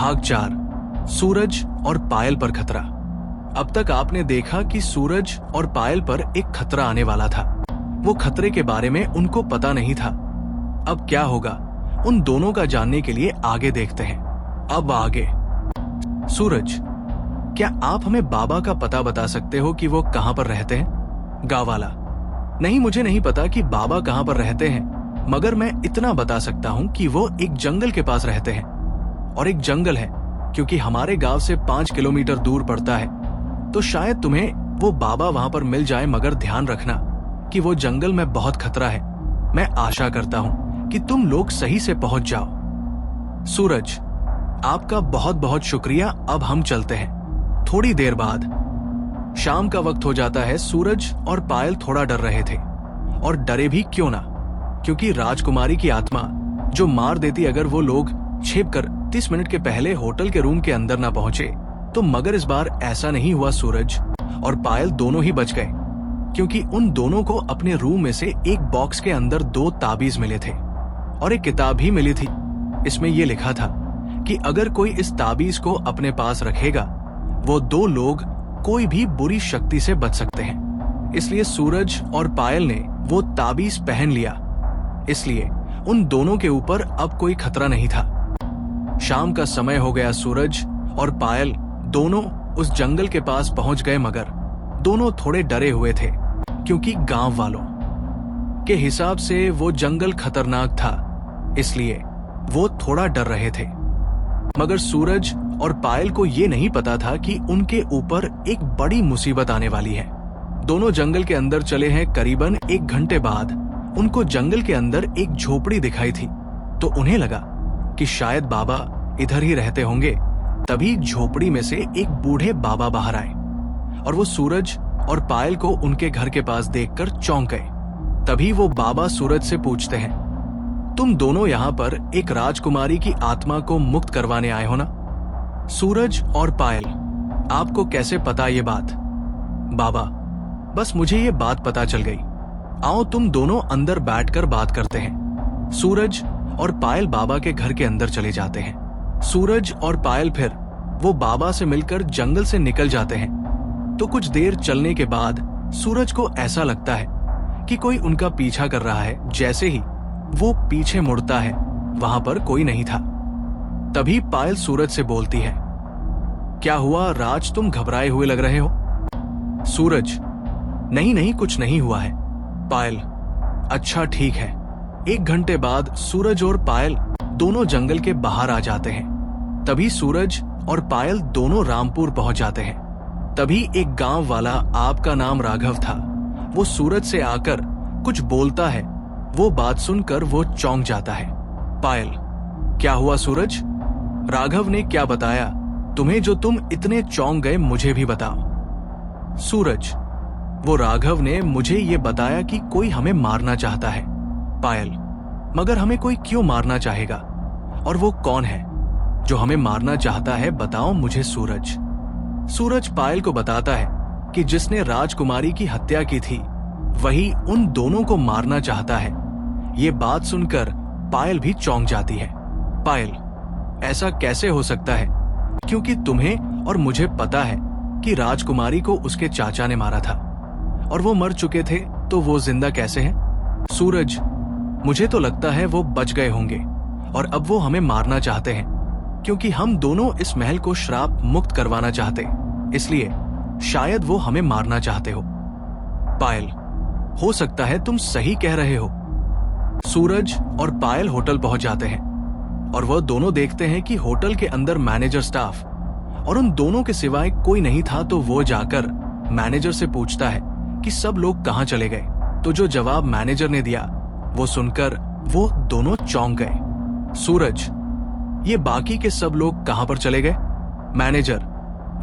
भाग 4 सूरज और पायल पर खतरा। अब तक आपने देखा कि सूरज और पायल पर एक खतरा आने वाला था। वो खतरे के बारे में उनको पता नहीं था। अब क्या होगा उन दोनों का जानने के लिए आगे देखते हैं। अब आगे। सूरज, क्या आप हमें बाबा का पता बता सकते हो कि वो कहां पर रहते हैं? गांव वाला, नहीं, मुझे नहीं पता कि बाबा कहां पर रहते हैं, मगर मैं इतना बता सकता हूं कि वो एक जंगल के पास रहते हैं। और एक जंगल है क्योंकि हमारे गांव से 5 किलोमीटर दूर पड़ता है, तो शायद तुम्हें वो बाबा वहां पर मिल जाए, मगर ध्यान रखना कि वो जंगल में बहुत खतरा है। मैं आशा करता हूं कि तुम लोग सही से पहुंच जाओ। सूरज, आपका बहुत बहुत शुक्रिया। अब हम चलते हैं। थोड़ी देर बाद शाम का वक्त हो जाता है। सूरज और पायल थोड़ा डर रहे थे, और डरे भी क्यों ना, क्योंकि राजकुमारी की आत्मा जो मार देती अगर वो लोग छिपकर 30 मिनट के पहले होटल के रूम के अंदर ना पहुंचे तो। मगर इस बार ऐसा नहीं हुआ। सूरज और पायल दोनों ही बच गए, क्योंकि उन दोनों को अपने रूम में से एक बॉक्स के अंदर 2 ताबीज मिले थे और एक किताब भी मिली थी। इसमें यह लिखा था कि अगर कोई इस ताबीज को अपने पास रखेगा, वो 2 लोग कोई भी बुरी शक्ति से बच सकते हैं। इसलिए सूरज और पायल ने वो ताबीज पहन लिया, इसलिए उन दोनों के ऊपर अब कोई खतरा नहीं था। शाम का समय हो गया। सूरज और पायल दोनों उस जंगल के पास पहुंच गए, मगर दोनों थोड़े डरे हुए थे, क्योंकि गांव वालों के हिसाब से वो जंगल खतरनाक था, इसलिए वो थोड़ा डर रहे थे। मगर सूरज और पायल को ये नहीं पता था कि उनके ऊपर एक बड़ी मुसीबत आने वाली है। दोनों जंगल के अंदर चले हैं। करीबन 1 घंटे बाद उनको जंगल के अंदर एक झोपड़ी दिखाई थी, तो उन्हें लगा कि शायद बाबा इधर ही रहते होंगे। तभी झोपड़ी में से एक बूढ़े बाबा बाहर आए और वो सूरज और पायल को उनके घर के पास देखकर चौंक गए। तभी वो बाबा सूरज से पूछते हैं, तुम दोनों यहाँ पर एक राजकुमारी की आत्मा को मुक्त करवाने आए हो ना? सूरज और पायल, आपको कैसे पता ये बात? बाबा, बस मुझे ये बात पता चल गई। आओ तुम दोनों अंदर बैठकर बात करते हैं। सूरज और पायल बाबा के घर के अंदर चले जाते हैं। सूरज और पायल फिर वो बाबा से मिलकर जंगल से निकल जाते हैं। तो कुछ देर चलने के बाद सूरज को ऐसा लगता है कि कोई उनका पीछा कर रहा है। जैसे ही वो पीछे मुड़ता है, वहां पर कोई नहीं था। तभी पायल सूरज से बोलती है, क्या हुआ राज, तुम घबराए हुए लग रहे हो? सूरज, नहीं नहीं, कुछ नहीं हुआ है। पायल, अच्छा ठीक है। 1 घंटे बाद सूरज और पायल दोनों जंगल के बाहर आ जाते हैं। तभी सूरज और पायल दोनों रामपुर पहुंच जाते हैं। तभी एक गांव वाला, आपका नाम राघव था, वो सूरज से आकर कुछ बोलता है। वो बात सुनकर वो चौंक जाता है। पायल, क्या हुआ सूरज? राघव ने क्या बताया तुम्हें जो तुम इतने चौंक गए? मुझे भी बताओ। सूरज, वो राघव ने मुझे ये बताया कि कोई हमें मारना चाहता है। पायल, मगर हमें कोई क्यों मारना चाहेगा? और वो कौन है जो हमें मारना चाहता है? बताओ मुझे सूरज। सूरज पायल को बताता है कि जिसने राजकुमारी की हत्या की थी वही उन दोनों को मारना चाहता है। ये बात सुनकर पायल भी चौंक जाती है। पायल, ऐसा कैसे हो सकता है? क्योंकि तुम्हें और मुझे पता है कि राजकुमारी को उसके चाचा ने मारा था और वो मर चुके थे, तो वो जिंदा कैसे हैं? सूरज, मुझे तो लगता है वो बच गए होंगे और अब वो हमें मारना चाहते हैं, क्योंकि हम दोनों इस महल को श्राप मुक्त करवाना चाहते, इसलिए शायद वो हमें मारना चाहते हो। पायल, हो सकता है तुम सही कह रहे हो। सूरज और पायल होटल पहुंच जाते हैं और वह दोनों देखते हैं कि होटल के अंदर मैनेजर, स्टाफ और उन दोनों के सिवाय कोई नहीं था। तो वो जाकर मैनेजर से पूछता है कि सब लोग कहां चले गए। तो जो जवाब मैनेजर ने दिया वो सुनकर वो दोनों चौंक गए। सूरज, ये बाकी के सब लोग कहां पर चले गए? मैनेजर,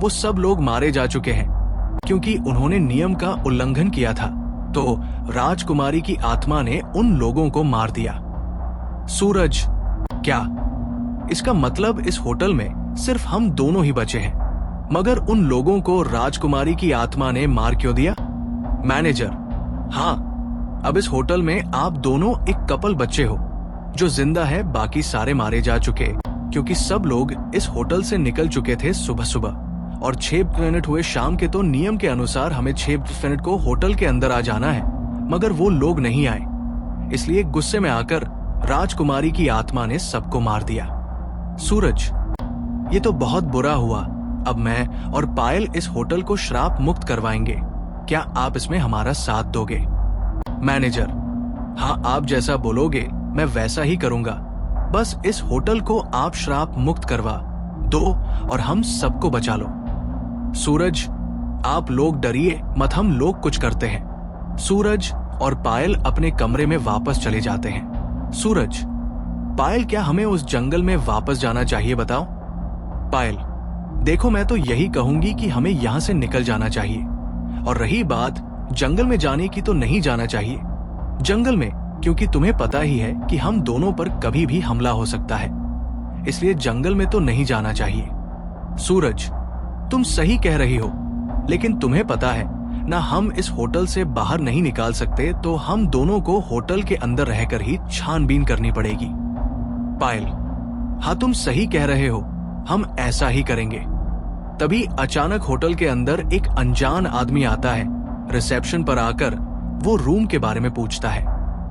वो सब लोग मारे जा चुके हैं, क्योंकि उन्होंने नियम का उल्लंघन किया था, तो राजकुमारी की आत्मा ने उन लोगों को मार दिया। सूरज, क्या इसका मतलब इस होटल में सिर्फ हम दोनों ही बचे हैं? मगर उन लोगों को राजकुमारी की आत्मा ने मार क्यों दिया? मैनेजर, हाँ, अब इस होटल में आप दोनों एक कपल बच्चे हो जो जिंदा है, बाकी सारे मारे जा चुके क्योंकि सब लोग इस होटल से निकल चुके थे सुबह सुबह और 6 मिनट हुए शाम के, तो नियम के अनुसार हमें 6 मिनट को होटल के अंदर आ जाना है, मगर वो लोग नहीं आए। इसलिए गुस्से में आकर राजकुमारी की आत्मा ने सबको मार दिया। सूरज, ये तो बहुत बुरा हुआ। अब मैं और पायल इस होटल को श्राप मुक्त करवाएंगे। क्या आप इसमें हमारा साथ दोगे? मैनेजर, हाँ, आप जैसा बोलोगे मैं वैसा ही करूंगा। बस इस होटल को आप श्राप मुक्त करवा दो और हम सबको बचा लो। सूरज, आप लोग डरिए मत, हम लोग कुछ करते हैं। सूरज और पायल अपने कमरे में वापस चले जाते हैं। सूरज, पायल, क्या हमें उस जंगल में वापस जाना चाहिए, बताओ? पायल, देखो, मैं तो यही कहूंगी कि हमें यहां से निकल जाना चाहिए। और रही बात जंगल में जाने की, तो नहीं जाना चाहिए जंगल में, क्योंकि तुम्हें पता ही है कि हम दोनों पर कभी भी हमला हो सकता है। इसलिए जंगल में तो नहीं जाना चाहिए। सूरज, तुम सही कह रही हो, लेकिन तुम्हें पता है ना, हम इस होटल से बाहर नहीं निकाल सकते, तो हम दोनों को होटल के अंदर रहकर ही छानबीन करनी पड़ेगी। पायल, हाँ, तुम सही कह रहे हो, हम ऐसा ही करेंगे। तभी अचानक होटल के अंदर एक अनजान आदमी आता है। रिसेप्शन पर आकर वो रूम के बारे में पूछता है।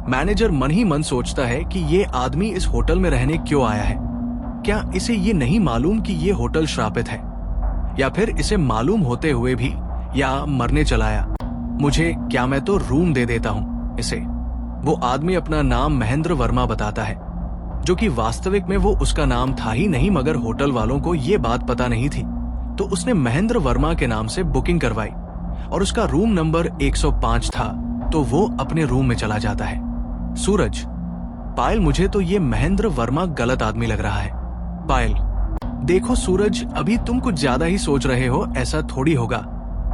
मैनेजर मन ही मन सोचता है कि ये आदमी इस होटल में रहने क्यों आया है। क्या इसे ये नहीं मालूम कि ये होटल श्रापित है, या फिर इसे मालूम होते हुए भी या मरने चलाया? मुझे क्या, मैं तो रूम दे देता हूं इसे। वो आदमी अपना नाम महेंद्र वर्मा बताता है, जो कि वास्तविक में वो उसका नाम था ही नहीं, मगर होटल वालों को ये बात पता नहीं थी, तो उसने महेंद्र वर्मा के नाम से बुकिंग करवाई और उसका रूम नंबर 105 था, तो वो अपने रूम में चला जाता है। सूरज, पायल, मुझे तो ये महेंद्र वर्मा गलत आदमी लग रहा है। पायल, देखो सूरज, अभी तुम कुछ ज्यादा ही सोच रहे हो, ऐसा थोड़ी होगा।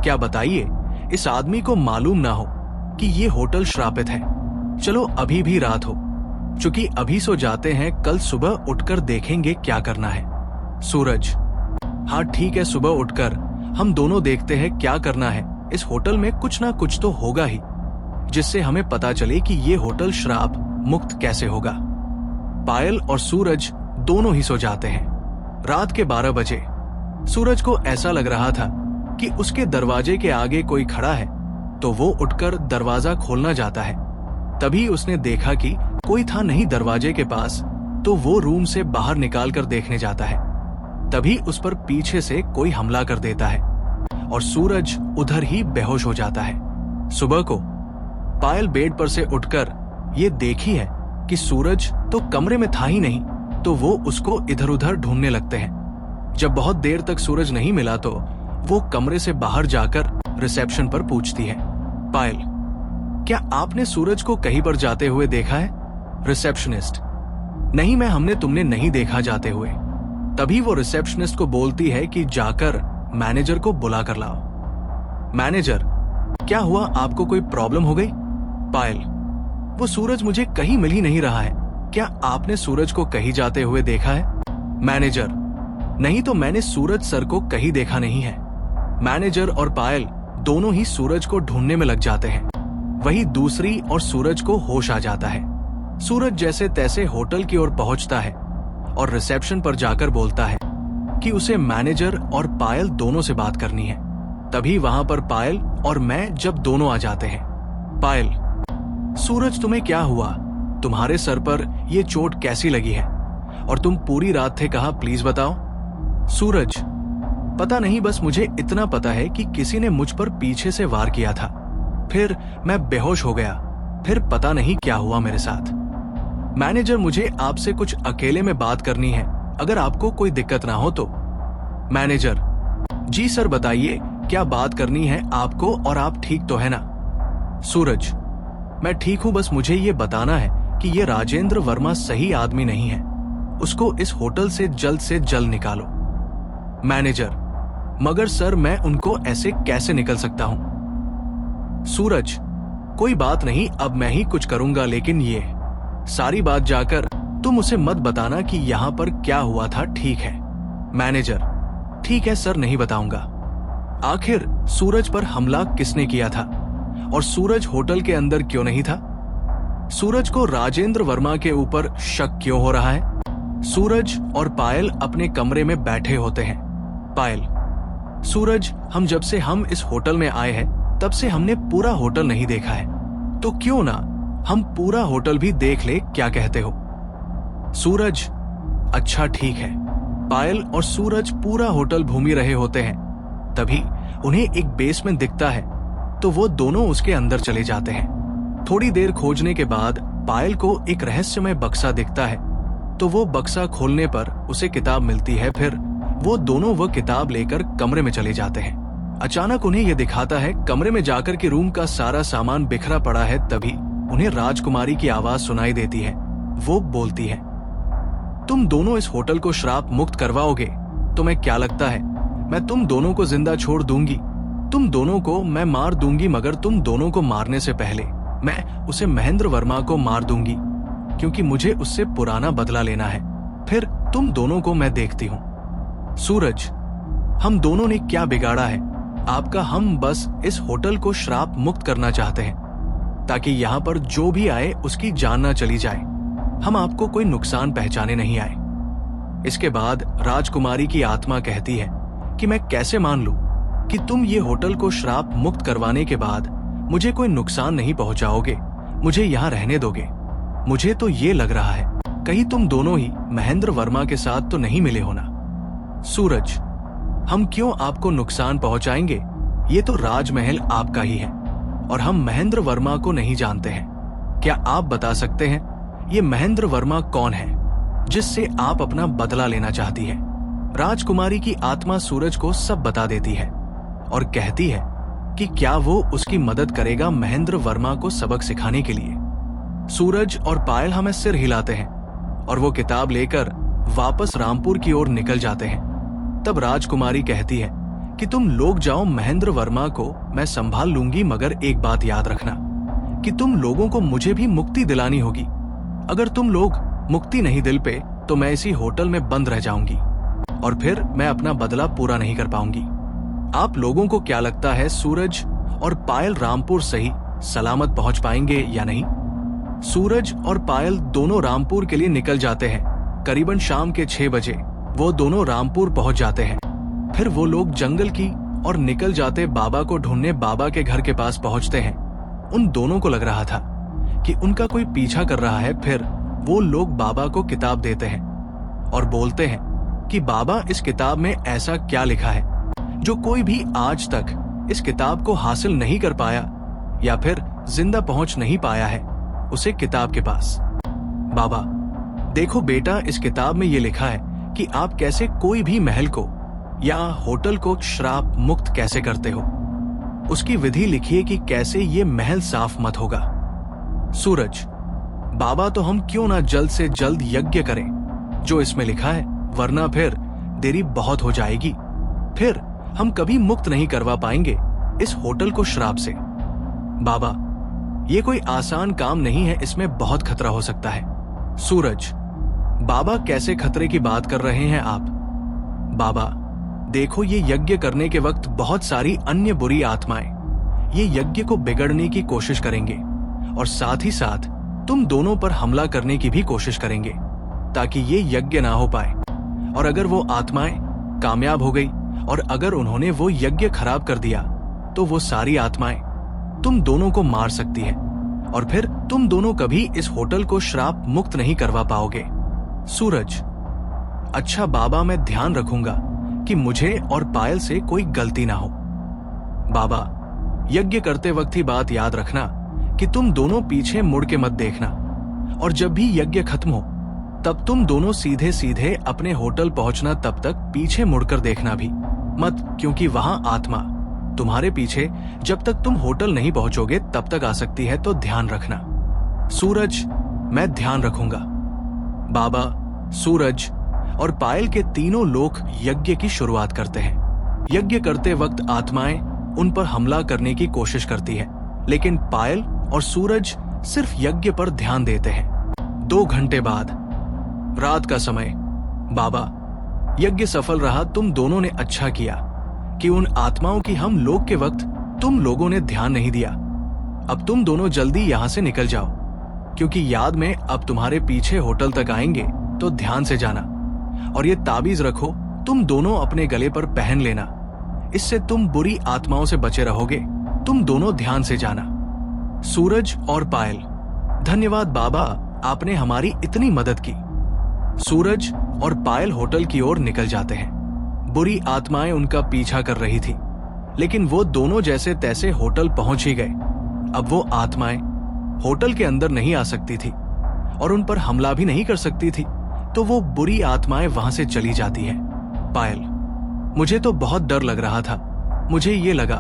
क्या बताइए, इस आदमी को मालूम ना हो कि ये होटल श्रापित है। चलो अभी भी रात हो चूंकि अभी सो जाते हैं, कल सुबह उठकर देखेंगे क्या करना है। सूरज, हाँ ठीक है, सुबह उठकर हम दोनों देखते हैं क्या करना है। इस होटल में कुछ ना कुछ तो होगा ही, जिससे हमें पता चले कि ये होटल श्राप मुक्त कैसे होगा। पायल और सूरज दोनों ही सो जाते हैं। रात के 12 बजे सूरज को ऐसा लग रहा था कि उसके दरवाजे के आगे कोई खड़ा है, तो वो उठकर दरवाजा खोलना जाता है। तभी उसने देखा कि कोई था नहीं दरवाजे के पास, तो वो रूम से बाहर निकालकर देखने जाता है। तभी उस पर पीछे से कोई हमला कर देता है और सूरज उधर ही बेहोश हो जाता है। सुबह को पायल बेड पर से उठकर ये देखी है कि सूरज तो कमरे में था ही नहीं, तो वो उसको इधर उधर ढूंढने लगते हैं। जब बहुत देर तक सूरज नहीं मिला, तो वो कमरे से बाहर जाकर रिसेप्शन पर पूछती है, पायल, क्या आपने सूरज को कहीं पर जाते हुए देखा है? रिसेप्शनिस्ट, नहीं, हमने तुमने नहीं देखा जाते हुए। तभी वो रिसेप्शनिस्ट को बोलती है कि जाकर मैनेजर को बुला कर लाओ। मैनेजर, क्या हुआ, आपको कोई प्रॉब्लम हो गई? पायल, वो सूरज मुझे कहीं मिल ही नहीं रहा है, क्या आपने सूरज को कहीं जाते हुए देखा है? मैनेजर, नहीं, तो मैंने सूरज सर को कहीं देखा नहीं है। मैनेजर और पायल दोनों ही सूरज को ढूंढने में लग जाते हैं। वही दूसरी और सूरज को होश आ जाता है। सूरज जैसे तैसे होटल की ओर पहुंचता है और रिसेप्शन पर जाकर बोलता है कि उसे मैनेजर और पायल दोनों से बात करनी है। तभी वहां पर पायल और मैं जब दोनों आ जाते हैं। पायल, सूरज, तुम्हें क्या हुआ? तुम्हारे सर पर यह चोट कैसी लगी है? और तुम पूरी रात थे कहाँ, प्लीज बताओ। सूरज, पता नहीं, बस मुझे इतना पता है कि किसी ने मुझ पर पीछे से वार किया था, फिर मैं बेहोश हो गया, फिर पता नहीं क्या हुआ मेरे साथ। मैनेजर, मुझे आपसे कुछ अकेले में बात करनी है, अगर आपको कोई दिक्कत ना हो तो। मैनेजर, जी सर, बताइए क्या बात करनी है आपको, और आप ठीक तो है ना? सूरज, मैं ठीक हूं, बस मुझे ये बताना है कि ये राजेंद्र वर्मा सही आदमी नहीं है, उसको इस होटल से जल्द निकालो। मैनेजर, मगर सर, मैं उनको ऐसे कैसे निकल सकता हूं? सूरज, कोई बात नहीं, अब मैं ही कुछ करूंगा, लेकिन ये सारी बात जाकर तुम उसे मत बताना कि यहाँ पर क्या हुआ था, ठीक है? मैनेजर, ठीक है सर, नहीं बताऊंगा। आखिर सूरज पर हमला किसने किया था, और सूरज होटल के अंदर क्यों नहीं था? सूरज को राजेंद्र वर्मा के ऊपर शक क्यों हो रहा है? सूरज और पायल अपने कमरे में बैठे होते हैं। पायल: सूरज, जब से हम इस होटल में आए हैं तब से हमने पूरा होटल नहीं देखा है, तो क्यों ना हम पूरा होटल भी देख ले, क्या कहते हो? सूरज: अच्छा ठीक है। पायल और सूरज पूरा होटल घूम ही रहे होते हैं, तभी उन्हें एक बेसमेंट दिखता है, तो वो दोनों उसके अंदर चले जाते हैं। थोड़ी देर खोजने के बाद पायल को एक रहस्यमय बक्सा दिखता है, तो वो बक्सा खोलने पर उसे किताब मिलती है। फिर वो दोनों वह किताब लेकर कमरे में चले जाते हैं। अचानक उन्हें यह दिखाता है कमरे में जाकर कि रूम का सारा सामान बिखरा पड़ा है। तभी उन्हें राजकुमारी की आवाज सुनाई देती है। वो बोलती है, तुम दोनों इस होटल को श्राप मुक्त करवाओगे? तुम्हें क्या लगता है मैं तुम दोनों को जिंदा छोड़ दूंगी? तुम दोनों को मैं मार दूंगी, मगर तुम दोनों को मारने से पहले मैं उसे महेंद्र वर्मा को मार दूंगी, क्योंकि मुझे उससे पुराना बदला लेना है। फिर तुम दोनों को मैं देखती हूँ। सूरज: हम दोनों ने क्या बिगाड़ा है आपका? हम बस इस होटल को श्राप मुक्त करना चाहते हैं, ताकि यहाँ पर जो भी आए उसकी जान न चली जाए। हम आपको कोई नुकसान पहुंचाने नहीं आए। इसके बाद राजकुमारी की आत्मा कहती है कि मैं कैसे मान लूं कि तुम ये होटल को श्राप मुक्त करवाने के बाद मुझे कोई नुकसान नहीं पहुंचाओगे, मुझे यहाँ रहने दोगे। मुझे तो ये लग रहा है कहीं तुम दोनों ही महेंद्र वर्मा के साथ तो नहीं मिले हो ना? सूरज: हम क्यों आपको नुकसान पहुंचाएंगे? ये तो राजमहल आपका ही है और हम महेंद्र वर्मा को नहीं जानते हैं। क्या आप बता सकते हैं ये महेंद्र वर्मा कौन है जिससे आप अपना बदला लेना चाहती है? राजकुमारी की आत्मा सूरज को सब बता देती है और कहती है कि क्या वो उसकी मदद करेगा महेंद्र वर्मा को सबक सिखाने के लिए। सूरज और पायल हमें सिर हिलाते हैं और वो किताब लेकर वापस रामपुर की ओर निकल जाते हैं। तब राजकुमारी कहती है कि तुम लोग जाओ, महेंद्र वर्मा को मैं संभाल लूंगी, मगर एक बात याद रखना कि तुम लोगों को मुझे भी मुक्ति दिलानी होगी। अगर तुम लोग मुक्ति नहीं दिल पे तो मैं इसी होटल में बंद रह जाऊंगी और फिर मैं अपना बदला पूरा नहीं कर पाऊंगी। आप लोगों को क्या लगता है सूरज और पायल रामपुर सही सलामत पहुंच पाएंगे या नहीं? सूरज और पायल दोनों रामपुर के लिए निकल जाते हैं। करीबन शाम के 6 बजे वो दोनों रामपुर पहुंच जाते हैं। फिर वो लोग जंगल की और निकल जाते बाबा को ढूंढने बाबा के घर के पास पहुंचते हैं। उन दोनों को लग रहा था कि उनका कोई पीछा कर रहा है। फिर वो लोग बाबा को किताब देते हैं और बोलते हैं कि बाबा, इस किताब में ऐसा क्या लिखा है जो कोई भी आज तक इस किताब को हासिल नहीं कर पाया या फिर जिंदा पहुंच नहीं पाया है उसे किताब के पास। बाबा देखो बेटा, इस किताब में ये लिखा है कि आप कैसे कोई भी महल को या होटल को श्राप मुक्त कैसे करते हो। उसकी विधि लिखिए कि कैसे ये महल साफ मत होगा। सूरज: बाबा, तो हम क्यों ना जल्द से जल्द यज्ञ करें जो इसमें लिखा है, वरना फिर देरी बहुत हो जाएगी। फिर हम कभी मुक्त नहीं करवा पाएंगे इस होटल को श्राप से। बाबा, ये कोई आसान काम नहीं है, इसमें बहुत खतरा हो सकता है। सूरज: बाबा, कैसे खतरे की बात कर रहे हैं आप? बाबा देखो, ये यज्ञ करने के वक्त बहुत सारी अन्य बुरी आत्माएं ये यज्ञ को बिगड़ने की कोशिश करेंगे और साथ ही साथ तुम दोनों पर हमला करने की भी कोशिश करेंगे ताकि ये यज्ञ ना हो पाए। और अगर वो आत्माएं कामयाब हो गई और अगर उन्होंने वो यज्ञ खराब कर दिया तो वो सारी आत्माएं तुम दोनों को मार सकती है और फिर तुम दोनों कभी इस होटल को श्राप मुक्त नहीं करवा पाओगे। सूरज: अच्छा बाबा, मैं ध्यान रखूंगा कि मुझे और पायल से कोई गलती ना हो। बाबा, यज्ञ करते वक्त ही बात याद रखना कि तुम दोनों पीछे मुड़ के मत देखना और जब भी यज्ञ खत्म हो तब तुम दोनों सीधे सीधे अपने होटल पहुंचना, तब तक पीछे मुड़कर देखना भी मत, क्योंकि वहां आत्मा तुम्हारे पीछे जब तक तुम होटल नहीं पहुंचोगे तब तक आ सकती है, तो ध्यान रखना। सूरज: मैं ध्यान रखूंगा। बाबा, सूरज और पायल के तीनों लोग यज्ञ की शुरुआत करते हैं। यज्ञ करते वक्त आत्माएं उन पर हमला करने की कोशिश करती है, लेकिन पायल और सूरज सिर्फ यज्ञ पर ध्यान देते हैं। 2 घंटे बाद, रात का समय। बाबा, यज्ञ सफल रहा। तुम दोनों ने अच्छा किया कि उन आत्माओं की हम लोग के वक्त तुम लोगों ने ध्यान नहीं दिया। अब तुम दोनों जल्दी यहाँ से निकल जाओ, क्योंकि याद में अब तुम्हारे पीछे होटल तक आएंगे तो ध्यान से जाना। और ये ताबीज रखो, तुम दोनों अपने गले पर पहन लेना, इससे तुम बुरी आत्माओं से बचे रहोगे। तुम दोनों ध्यान से जाना। सूरज और पायल, धन्यवाद बाबा, आपने हमारी इतनी मदद की। सूरज और पायल होटल की ओर निकल जाते हैं। बुरी आत्माएं उनका पीछा कर रही थी, लेकिन वो दोनों जैसे तैसे होटल पहुंच ही गए। अब वो आत्माएं होटल के अंदर नहीं आ सकती थी और उन पर हमला भी नहीं कर सकती थी, तो वो बुरी आत्माएं वहां से चली जाती हैं। पायल, मुझे तो बहुत डर लग रहा था। मुझे ये लगा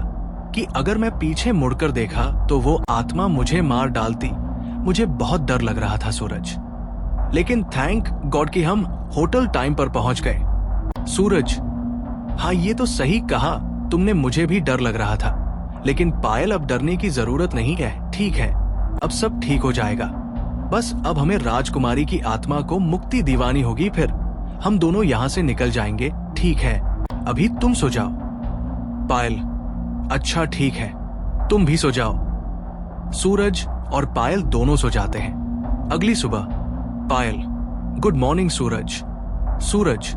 कि अगर मैं पीछे मुड़कर देखा तो वो आत्मा मुझे मार डालती। मुझे बहुत डर लग रहा था सूरज, लेकिन थैंक गॉड कि हम होटल टाइम पर पहुंच गए। सूरज, हाँ ये तो सही कहा तुमने, मुझे भी डर लग रहा था, लेकिन पायल अब डरने की जरूरत नहीं है। ठीक है, अब सब ठीक हो जाएगा। बस अब हमें राजकुमारी की आत्मा को मुक्ति दिवानी होगी, फिर हम दोनों यहाँ से निकल जाएंगे। ठीक है, अभी तुम सो जाओ। पायल, अच्छा ठीक है, तुम भी सो जाओ। सूरज और पायल दोनों सो जाते हैं। अगली सुबह पायल, गुड मॉर्निंग सूरज। सूरज,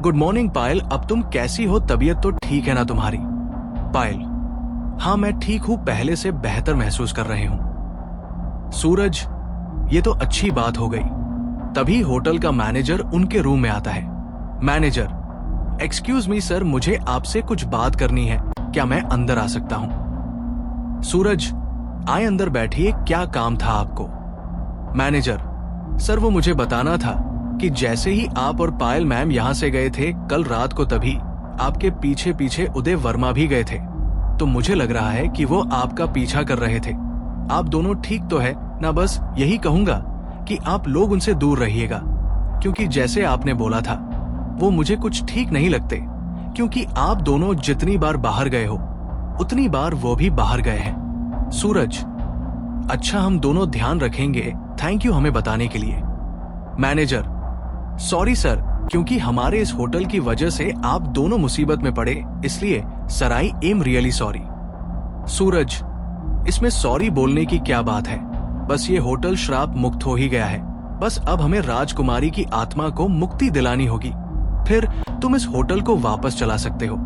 गुड मॉर्निंग पायल, अब तुम कैसी हो? तबीयत तो ठीक है ना तुम्हारी? पायल, हाँ मैं ठीक हूं, पहले से बेहतर महसूस कर रहे हूं। सूरज, ये तो अच्छी बात हो गई। तभी होटल का मैनेजर उनके रूम में आता है। मैनेजर, एक्सक्यूज मी सर, मुझे आपसे कुछ बात करनी है, क्या मैं अंदर आ सकता हूं? सूरज, आए अंदर बैठिए, क्या काम था आपको? मैनेजर, सर वो मुझे बताना था कि जैसे ही आप और पायल मैम यहां से गए थे कल रात को, तभी आपके पीछे पीछे उदय वर्मा भी गए थे, तो मुझे लग रहा है कि वो आपका पीछा कर रहे थे। आप दोनों ठीक तो है ना? बस यही कहूंगा कि आप लोग उनसे दूर रहिएगा, क्योंकि जैसे आपने बोला था वो मुझे कुछ ठीक नहीं लगते, क्योंकि आप दोनों जितनी बार बाहर गए हो उतनी बार वो भी बाहर गए हैं। सूरज, अच्छा हम दोनों ध्यान रखेंगे, थैंक यू हमें बताने के लिए। मैनेजर, सॉरी सर, क्योंकि हमारे इस होटल की वजह से आप दोनों मुसीबत में पड़े, इसलिए sir I am really sorry. Suraj, इसमें सॉरी बोलने की क्या बात है, बस ये होटल श्राप मुक्त हो ही गया है। बस अब हमें राजकुमारी की आत्मा को मुक्ति दिलानी होगी, फिर तुम इस होटल को वापस चला सकते हो।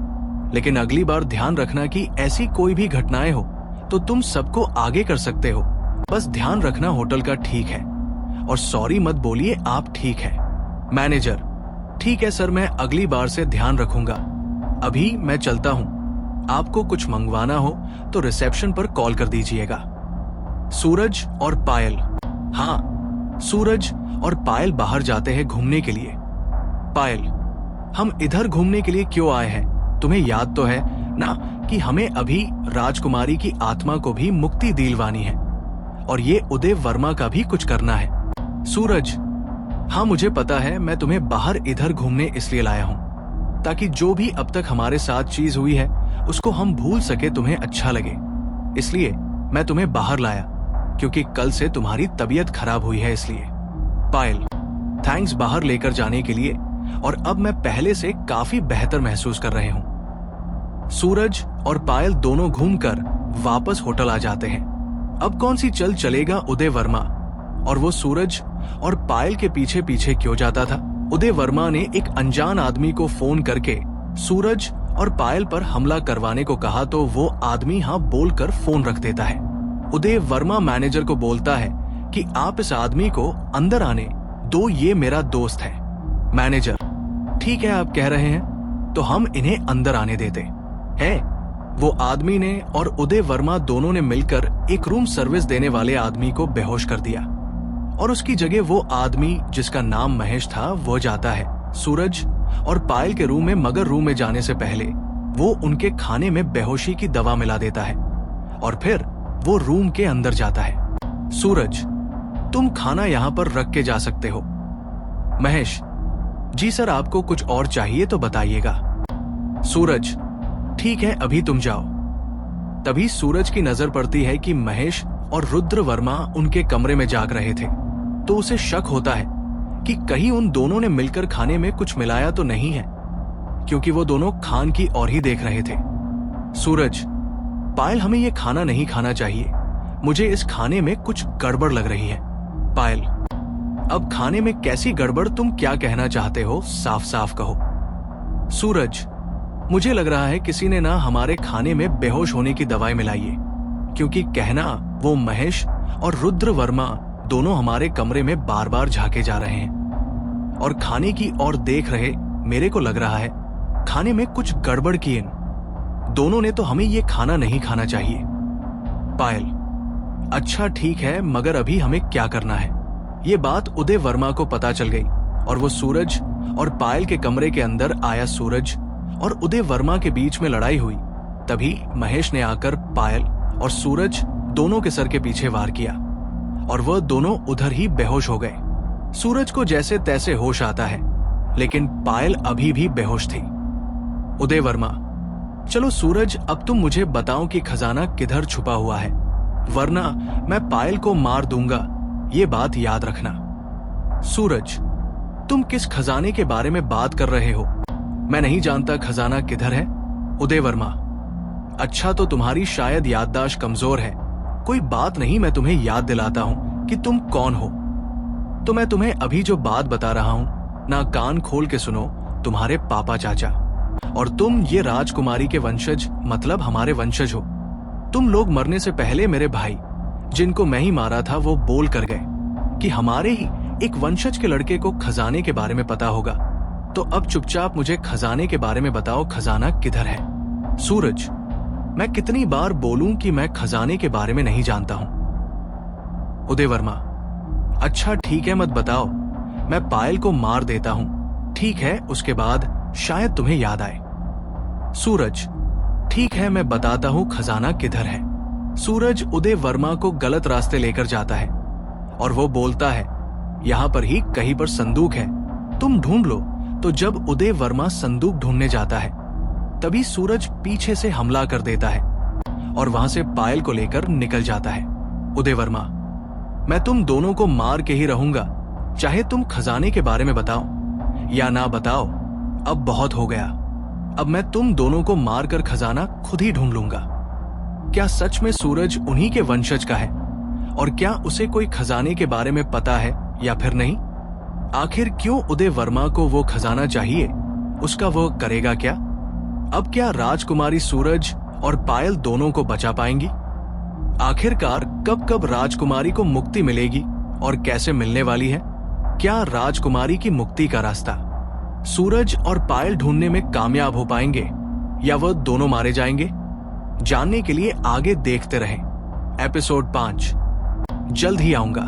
लेकिन अगली बार ध्यान रखना कि ऐसी कोई भी घटनाएं हो तो तुम सबको आगे कर सकते हो। बस ध्यान रखना होटल का, ठीक है? और सॉरी मत बोलिए, आप ठीक है? मैनेजर, ठीक है सर, मैं अगली बार से ध्यान रखूंगा। अभी मैं चलता हूं, आपको कुछ मंगवाना हो तो रिसेप्शन पर कॉल कर दीजिएगा। सूरज और पायल, हाँ सूरज और पायल बाहर जाते हैं घूमने के लिए। पायल, हम इधर घूमने के लिए क्यों आए हैं? तुम्हें याद तो है ना कि हमें अभी राजकुमारी की आत्मा को भी मुक्ति दिलवानी है और ये उदय वर्मा का भी कुछ करना है। सूरज, हाँ मुझे पता है, मैं तुम्हें बाहर इधर घूमने इसलिए लाया हूँ ताकि जो भी अब तक हमारे साथ चीज हुई है उसको हम भूल सके, तुम्हें अच्छा लगे, इसलिए मैं तुम्हें बाहर लाया, क्योंकि कल से तुम्हारी तबीयत खराब हुई है इसलिए। पायल, थैंक्स बाहर लेकर जाने के लिए, और अब मैं पहले से काफी बेहतर महसूस कर रहे हूँ। सूरज और पायल दोनों घूमकर वापस होटल आ जाते हैं। अब कौन सी चल चलेगा उदय वर्मा, और वो सूरज और पायल के पीछे पीछे क्यों जाता था? उदय वर्मा ने एक अनजान आदमी को फोन करके सूरज और पायल पर हमला करवाने को कहा, तो वो आदमी हाँ बोलकर फोन रख देता है। उदय वर्मा मैनेजर को बोलता है कि आप इस आदमी को अंदर आने दो, ये मेरा दोस्त है। मैनेजर, ठीक है आप कह रहे हैं तो हम इन्हें अंदर आने देते हैं। वो आदमी ने और उदय वर्मा दोनों ने मिलकर एक रूम सर्विस देने वाले आदमी को बेहोश कर दिया और उसकी जगह वो आदमी जिसका नाम महेश था वो जाता है सूरज और पायल के रूम में, मगर रूम में जाने से पहले वो उनके खाने में बेहोशी की दवा मिला देता है और फिर वो रूम के अंदर जाता है। सूरज, तुम खाना यहाँ पर रख के जा सकते हो। महेश, जी सर, आपको कुछ और चाहिए तो बताइएगा। सूरज, ठीक है अभी तुम जाओ। तभी सूरज की नजर पड़ती है कि महेश और रुद्र वर्मा उनके कमरे में जाग रहे थे, तो उसे शक होता है कि कहीं उन दोनों ने मिलकर खाने में कुछ मिलाया तो नहीं है, क्योंकि वो दोनों खान की ओर ही देख रहे थे। सूरज, पायल हमें ये खाना नहीं खाना चाहिए, मुझे इस खाने में कुछ गड़बड़ लग रही है। पायल, अब खाने में कैसी गड़बड़, तुम क्या कहना चाहते हो, साफ साफ कहो। सूरज, मुझे लग रहा है किसी ने ना हमारे खाने में बेहोश होने की दवाई मिलाई है, क्योंकि कहना वो महेश और रुद्र वर्मा दोनों हमारे कमरे में बार बार झांके जा रहे हैं और खाने की ओर देख रहे। मेरे को लग रहा है खाने में कुछ गड़बड़ की इन दोनों ने, तो हमें ये खाना नहीं खाना चाहिए। पायल, अच्छा ठीक है, मगर अभी हमें क्या करना है? ये बात उदय वर्मा को पता चल गई और वो सूरज और पायल के कमरे के अंदर आया। सूरज और उदय वर्मा के बीच में लड़ाई हुई। तभी महेश ने आकर पायल और सूरज दोनों के सर के पीछे वार किया और वह दोनों उधर ही बेहोश हो गए। सूरज को जैसे तैसे होश आता है, लेकिन पायल अभी भी बेहोश थी। उदय वर्मा, चलो सूरज, अब तुम मुझे बताओ कि खजाना किधर छुपा हुआ है, वरना मैं पायल को मार दूंगा, ये बात याद रखना। सूरज, तुम किस खजाने के बारे में बात कर रहे हो? मैं नहीं जानता खजाना किधर है। उदय वर्मा, अच्छा तो तुम्हारी शायद याददाश्त कमजोर है। कोई बात नहीं, मैं तुम्हें याद दिलाता हूं कि तुम कौन हो। तो मैं तुम्हें अभी जो बात बता रहा हूं ना, कान खोल के सुनो, तुम्हारे पापा चाचा और तुम ये राजकुमारी के वंशज, मतलब हमारे वंशज हो। तुम लोग मरने से पहले मेरे भाई, जिनको मैं ही मारा था, वो बोल कर गए कि हमारे ही एक वंशज के लड़के को खजाने के बारे में पता होगा। तो अब चुपचाप मुझे खजाने के बारे में बताओ, खजाना किधर है? सूरज, मैं कितनी बार बोलूं कि मैं खजाने के बारे में नहीं जानता हूं। उदय वर्मा, अच्छा ठीक है, मत बताओ, मैं पायल को मार देता हूं, ठीक है, उसके बाद शायद तुम्हें याद आए। सूरज, ठीक है, मैं बताता हूं खजाना किधर है। सूरज उदय वर्मा को गलत रास्ते लेकर जाता है और वो बोलता है यहां पर ही कहीं पर संदूक है, तुम ढूंढ लो। तो जब उदय वर्मा संदूक ढूंढने जाता है, तभी सूरज पीछे से हमला कर देता है और वहां से पायल को लेकर निकल जाता है। उदय वर्मा, मैं तुम दोनों को मार के ही रहूंगा, चाहे तुम खजाने के बारे में बताओ या ना बताओ, अब बहुत हो गया। अब मैं तुम दोनों को मारकर खजाना खुद ही ढूंढ लूंगा। क्या सच में सूरज उन्हीं के वंशज का है? और क्या उसे कोई खजाने के बारे में पता है या फिर नहीं? आखिर क्यों उदय वर्मा को वो खजाना चाहिए? उसका वो करेगा क्या? अब क्या राजकुमारी सूरज और पायल दोनों को बचा पाएंगी? आखिरकार कब कब राजकुमारी को मुक्ति मिलेगी और कैसे मिलने वाली है? क्या राजकुमारी की मुक्ति का रास्ता सूरज और पायल ढूंढने में कामयाब हो पाएंगे या वह दोनों मारे जाएंगे? जानने के लिए आगे देखते रहें। एपिसोड 5 जल्द ही आऊंगा।